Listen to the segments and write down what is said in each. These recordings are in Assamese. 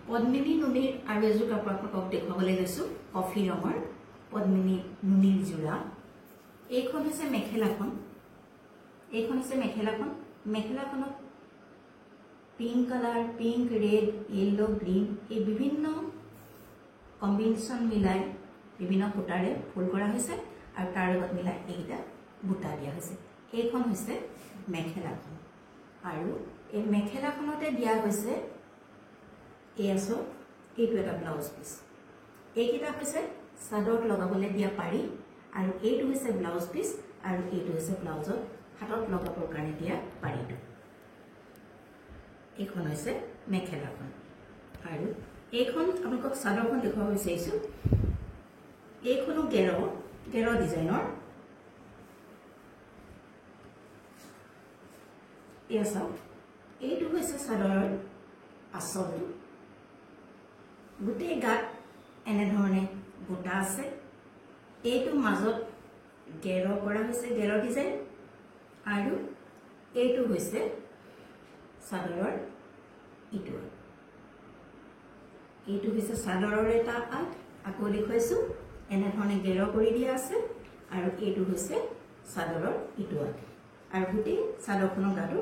পদ্মিনী নুনিৰ আৰু এযোৰ কাপোৰ আপোনাক দেখুৱাবলৈ লৈছো কফি ৰঙৰ পদ্মিনী নুনিৰ যোৰা এইখন হৈছে মেখেলাখন মেখেলাখনত pink colour pink red yellow green এই বিভিন্ন কম্বিনেশন মিলাই বিভিন্ন ফুটাৰে ফুল কৰা হৈছে আৰু তাৰ লগত মিলাই এইটা বুটা দিয়া হৈছে এইখন হৈছে মেখেলাখন আৰু এই মেখেলাখনতে দিয়া হৈছে এইটো এটা ব্লাউজ পিস এইকিটা হৈছে সাদৰত লগাবলৈ দিয়া পাৰি আৰু এইটো হৈছে ব্লাউজ পিস আৰু এইটো হৈছে ব্লাউজত হাতত লগাবৰ কাৰণে দিয়া পাৰিটো এইখন হৈছে মেখেলাখন আৰু এইখন আপোনাক সাদৰখন দেখুৱাব বিচাৰিছো এইখনো গেৰ ডিজাইনৰ এয়া এইটো হৈছে সাদৰৰ আচলটো গোটেই গাত এনে ধৰণে বুটা আছে এইটো মাজত গেৰ কৰা হৈছে গেৰ ডিজাইন আৰু এইটো হৈছে সাদৰৰ এইটো হৈছে সাদৰৰ এটা আঁত আকৌ দেখুৱাইছো এনে ধৰণে গেৰ কৰি দিয়া আছে আৰু এইটো হৈছে সাদৰৰ ইটো আঁত আৰু গোটেই সাদৰখনৰ গাটো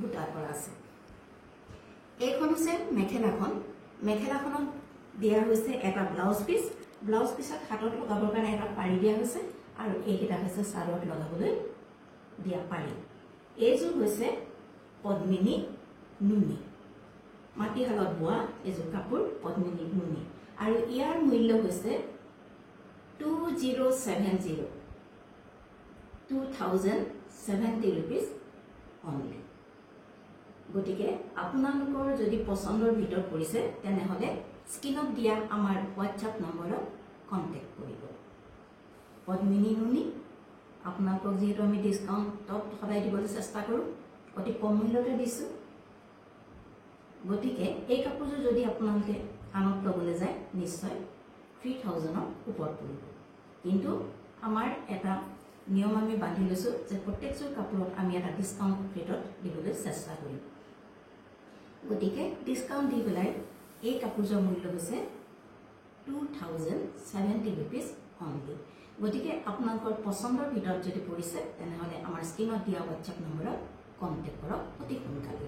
বুটা কৰা আছে এইখন হৈছে মেখেলাখনত দিয়া হৈছে এটা ব্লাউজ পিছত হাতত লগাবৰ কাৰণে এটা পাৰি দিয়া হৈছে আৰু এইকেইটা হৈছে সাদৰত লগাবলৈ দিয়া পাৰি এইযোৰ হৈছে পদ্মিনী নুনি মাটিশালত বোৱা এযোৰ কাপোৰ পদ্মিনী নুনি আৰু ইয়াৰ মূল্য হৈছে 2070 rupees only গটিকে আপোনালোকৰ যদি পছন্দৰ ভিতৰত পৰিছে তেনেহলে স্ক্ৰিনত দিয়া আমাৰ WhatsApp নম্বৰত কন্টাক্ট কৰিব পদ্মিনী নুনি আপোনালোকক যেহেতু আমি ডিসকাউন্টত সদায় দিবলৈ চেষ্টা কৰো অতি কম মূল্যতে দিছো গটিকে এই কাপোৰযোৰ যদি আপোনালোকে আনত লবলৈ যায় নিশ্চয় 3000 ৰ ওপৰত পৰিব কিন্তু আমাৰ এটা নিয়ম আমি বান্ধি লৈছো যে প্ৰত্যেকযোৰ কাপোৰত আমি এটা ডিসকাউন্ট ৰেটত দিবলৈ চেষ্টা কৰিম গটিকে ডিসকাউন্ট দি পেলাই এই কাপোৰযোৰ মূল্য হৈছে 2070 rupees only গটিকে আপোনালোকৰ পছন্দৰ ভিতৰত যদি পৰিছে তেনেহলে আমাৰ স্ক্ৰিনত দিয়া WhatsApp নম্বৰত কন্টাক্ট কৰক অতি সোনকালে